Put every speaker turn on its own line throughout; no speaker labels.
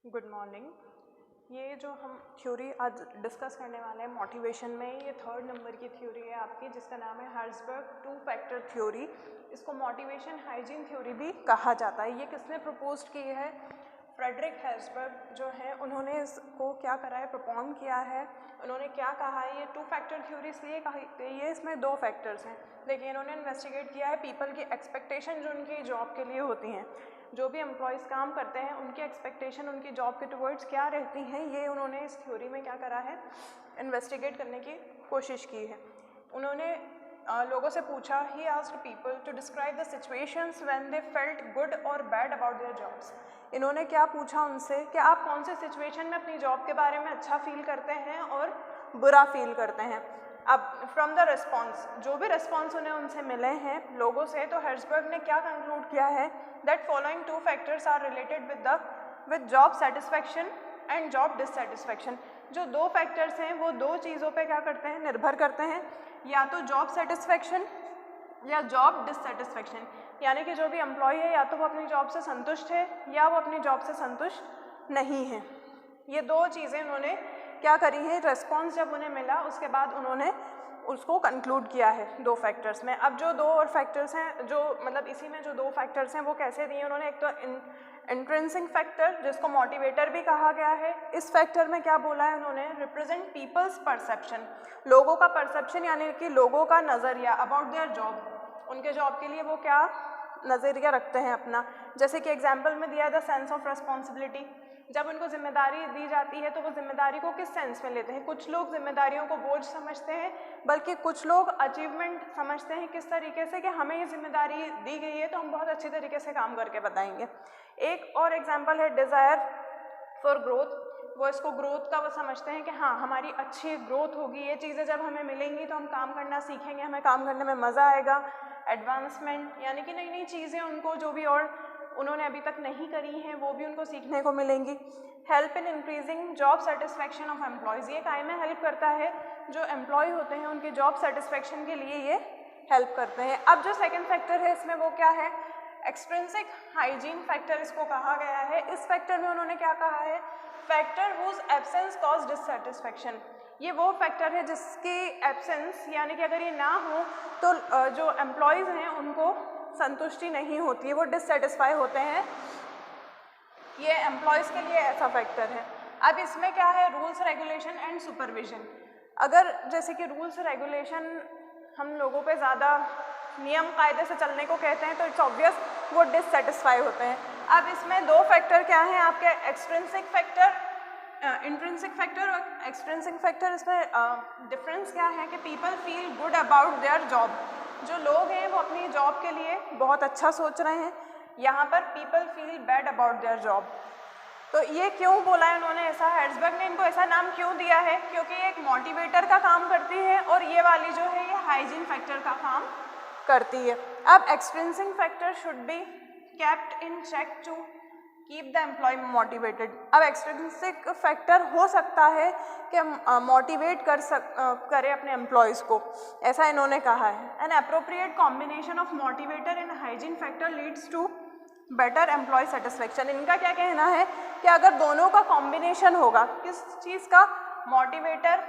Good morning. ये जो हम थ्योरी आज डिस्कस करने वाले हैं मोटिवेशन में, ये 3rd नंबर की थ्योरी है आपकी, जिसका नाम है हर्ट्ज़बर्ग 2 फैक्टर थ्योरी। इसको मोटिवेशन हाइजीन थ्योरी भी कहा जाता है। ये किसने प्रपोज की है? फ्रेडरिक हर्ट्ज़बर्ग जो है, उन्होंने इसको क्या करा है, परफॉर्म किया है। उन्होंने क्या कहा है, ये 2 फैक्टर थ्योरी इसलिए कही गई है, इसमें 2 फैक्टर्स हैं। देखिए, इन्होंने इन्वेस्टिगेट किया है पीपल की एक्सपेक्टेशन जो उनकी जॉब के लिए होती हैं, जो भी एम्प्लॉयज़ काम करते हैं उनकी एक्सपेक्टेशन उनकी जॉब के टुवर्ड्स क्या रहती हैं, ये उन्होंने इस थ्योरी में क्या करा है, इन्वेस्टिगेट करने की कोशिश की है। उन्होंने लोगों से पूछा, he asked people to describe the situations when they felt good और बैड अबाउट देयर जॉब्स। इन्होंने क्या पूछा उनसे कि आप कौन से सिचुएशन में अपनी जॉब के बारे में अच्छा फील करते हैं और बुरा फील करते हैं। अब फ्रॉम द रिस्पॉन्स, जो भी रिस्पॉन्स उन्हें उनसे मिले हैं लोगों से, तो हर्ट्ज़बर्ग ने क्या कंक्लूड किया है, that following 2 factors are related with job satisfaction and job dissatisfaction. जो 2 फैक्टर्स हैं वो 2 चीज़ों पे क्या करते हैं, निर्भर करते हैं, या तो जॉब सेटिस्फैक्शन या जॉब डिससेटिस्फैक्शन। यानी कि जो भी एम्प्लॉय है, या तो वो अपनी जॉब से संतुष्ट है या वो अपनी जॉब से संतुष्ट नहीं है। ये 2 चीज़ें उन्होंने क्या करी है, रिस्पॉन्स जब उन्हें मिला उसके बाद उन्होंने उसको कंक्लूड किया है 2 फैक्टर्स में। अब जो 2 और फैक्टर्स हैं, जो मतलब इसी में जो 2 फैक्टर्स हैं वो कैसे दिए उन्होंने, एक तो इंट्रिंसिक फैक्टर जिसको मोटिवेटर भी कहा गया है। इस फैक्टर में क्या बोला है उन्होंने, रिप्रेजेंट पीपल्स परसेप्शन, लोगों का परसेप्शन यानी कि लोगों का नज़रिया अबाउट देयर जॉब, उनके जॉब के लिए वो क्या नज़रिया रखते हैं अपना। जैसे कि एग्जाम्पल में दिया है द सेंस ऑफ रिस्पॉन्सिबिलिटी, जब उनको जिम्मेदारी दी जाती है तो वो जिम्मेदारी को किस सेंस में लेते हैं। कुछ लोग जिम्मेदारियों को बोझ समझते हैं, बल्कि कुछ लोग अचीवमेंट समझते हैं, किस तरीके से कि हमें ये जिम्मेदारी दी गई है तो हम बहुत अच्छे तरीके से काम करके बताएंगे। एक और एग्जांपल है डिज़ायर फॉर ग्रोथ, वो इसको ग्रोथ का वो समझते हैं कि हाँ हमारी अच्छी ग्रोथ होगी, ये चीज़ें जब हमें मिलेंगी तो हम काम करना सीखेंगे, हमें काम करने में मज़ा आएगा। एडवांसमेंट यानी कि नई नई चीज़ें उनको जो भी और उन्होंने अभी तक नहीं करी हैं वो भी उनको सीखने को मिलेंगी। Help in increasing job satisfaction of employees, ये काय में हेल्प करता है, जो एम्प्लॉय होते हैं उनकी जॉब सेटिस्फैक्शन के लिए ये हेल्प करते हैं। अब जो सेकंड फैक्टर है इसमें वो क्या है, एक्सट्रिंसिक हाइजीन फैक्टर इसको कहा गया है। इस फैक्टर में उन्होंने क्या कहा है, factor whose absence cause dissatisfaction, ये वो फैक्टर है जिसकी एब्सेंस यानी कि अगर ये ना हो तो जो एम्प्लॉयज़ हैं उनको संतुष्टि नहीं होती है, वो डिससेटिस्फाई होते हैं। ये एम्प्लॉयज़ के लिए ऐसा फैक्टर है। अब इसमें क्या है, रूल्स रेगुलेशन एंड सुपरविजन। अगर जैसे कि रूल्स रेगुलेशन हम लोगों पे ज़्यादा नियम कायदे से चलने को कहते हैं तो इट्स ऑब्वियस वो डिससेटिस्फाई होते हैं। अब इसमें 2 फैक्टर क्या हैं आपके, एक्सट्रिंसिक फैक्टर, इंट्रिंसिक फैक्टर और एक्सट्रिंसिक फैक्टर। इसमें डिफरेंस क्या है कि people feel good about their job, जो लोग हैं वो अपनी जॉब के लिए बहुत अच्छा सोच रहे हैं। यहाँ पर people feel bad about their job. तो ये क्यों बोला है उन्होंने ऐसा, हर्ट्ज़बर्ग ने इनको ऐसा नाम क्यों दिया है, क्योंकि ये एक मोटिवेटर का काम करती है और ये वाली जो है ये हाइजीन फैक्टर का काम करती है। अब extrinsic factor should be kept in check to keep the employee motivated. अब एक्सट्रिंसिक फैक्टर हो सकता है कि मोटिवेट करे अपने एम्प्लॉयज़ को, ऐसा इन्होंने कहा है। An appropriate combination of motivator and hygiene factor leads to better employee satisfaction. इनका क्या कहना है कि अगर दोनों का कॉम्बिनेशन होगा, किस चीज़ का, मोटिवेटर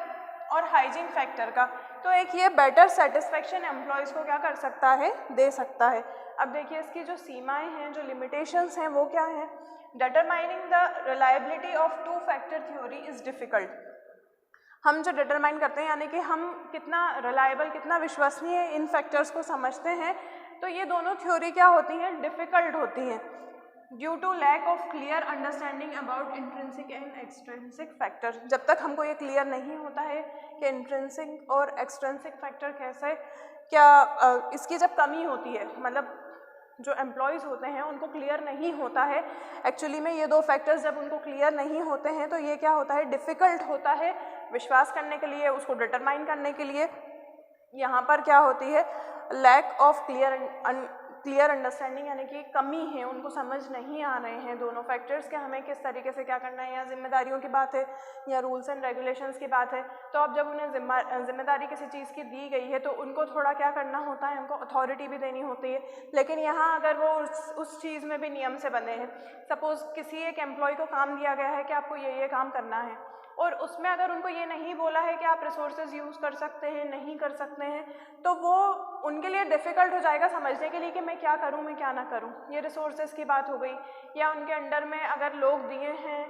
और हाइजीन फैक्टर का, तो एक ये बेटर सेटिस्फैक्शन एम्प्लॉयज़ को क्या कर सकता है, दे सकता है। अब देखिए इसकी जो सीमाएं हैं, जो लिमिटेशंस हैं वो क्या है, determining the reliability of 2 factor theory is difficult. हम जो डिटरमाइन करते हैं यानी कि हम कितना रिलायबल, कितना विश्वसनीय इन फैक्टर्स को समझते हैं, तो ये दोनों थ्योरी क्या होती हैं, डिफ़िकल्ट होती हैं, due to lack of clear understanding about intrinsic and extrinsic factor. जब तक हमको ये क्लियर नहीं होता है कि इंट्रिंसिक और एक्सट्रिंसिक फैक्टर कैसे, क्या इसकी जब कमी होती है, मतलब जो एम्प्लॉयज़ होते हैं उनको क्लियर नहीं होता है एक्चुअली में, ये 2 फैक्टर्स जब उनको क्लियर नहीं होते हैं तो ये क्या होता है, डिफ़िकल्ट होता है विश्वास करने के लिए, उसको डिटरमाइन करने के लिए। यहाँ पर क्या होती है, लैक ऑफ क्लियर अंडरस्टैंडिंग यानी कि कमी है, उनको समझ नहीं आ रहे हैं दोनों फैक्टर्स कि हमें किस तरीके से क्या करना है, या जिम्मेदारियों की बात है या रूल्स एंड रेगुलेशंस की बात है। तो अब जब उन्हें जिम्मेदारी किसी चीज़ की दी गई है तो उनको थोड़ा क्या करना होता है, उनको अथॉरिटी भी देनी होती है। लेकिन यहाँ अगर वो उस चीज़ में भी नियम से बंधे हैं, सपोज़ किसी एक एम्प्लॉय को काम दिया गया है कि आपको ये काम करना है, और उसमें अगर उनको ये नहीं बोला है कि आप रिसोर्सेज यूज़ कर सकते हैं, नहीं कर सकते हैं, तो वो उनके लिए डिफ़िकल्ट हो जाएगा समझने के लिए कि मैं क्या करूं, मैं क्या ना करूं। ये रिसोर्सेज की बात हो गई। या उनके अंडर में अगर लोग दिए हैं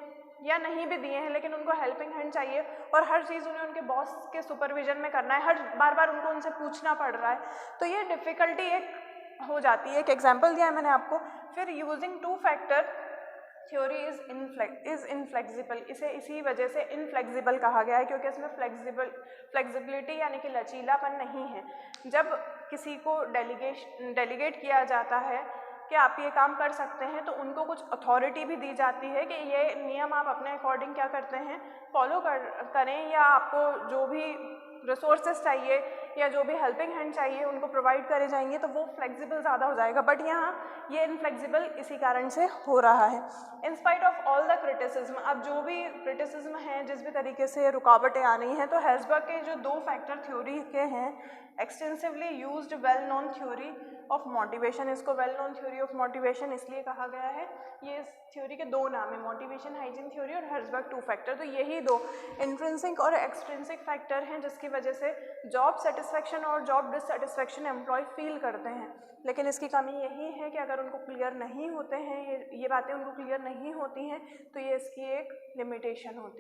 या नहीं भी दिए हैं लेकिन उनको हेल्पिंग हैंड चाहिए और हर चीज़ उन्हें उनके बॉस के सुपरविजन में करना है, हर बार उनको उनसे पूछना पड़ रहा है, तो ये डिफ़िकल्टी एक हो जाती है। एक एग्जाम्पल दिया है मैंने आपको। फिर using two factor theory is inflexible, इसे इसी वजह से इनफ्लेक्सिबल कहा गया है क्योंकि इसमें फ्लेक्सिबिलिटी यानी कि लचीलापन नहीं है। जब किसी को डेलीगेट किया जाता है कि आप ये काम कर सकते हैं, तो उनको कुछ अथॉरिटी भी दी जाती है कि ये नियम आप अपने अकॉर्डिंग क्या करते हैं, फॉलो करें, या आपको जो भी रिसोर्सेज चाहिए या जो भी हेल्पिंग हैंड चाहिए उनको प्रोवाइड करे जाएंगे, तो वो फ्लेक्सिबल ज़्यादा हो जाएगा। बट यहाँ ये इनफ्लेक्सिबल इसी कारण से हो रहा है। In spite of all the criticism, अब जो भी क्रिटिसिज्म है, जिस भी तरीके से रुकावटें आ रही हैं, तो हेल्सबर्ग के जो दो फैक्टर थ्योरी के हैं, extensively used well known theory of motivation, इसको well known theory of motivation इसलिए कहा गया है, ये इस थ्योरी के दो नाम है, मोटिवेशन हाइजीन थ्योरी और हेल्सबर्ग टू फैक्टर। तो यही दो इंट्रिंसिक और एक्सट्रिंसिक फैक्टर हैं जिसकी वजह से जॉब सेटिस्फेक्शन और जॉब डिससेटिस्फेक्शन एम्प्लॉय फील करते हैं। लेकिन इसकी कमी यही है कि अगर उनको क्लियर नहीं होते हैं, ये बातें उनको क्लियर नहीं होती हैं, तो ये इसकी एक लिमिटेशन होती है।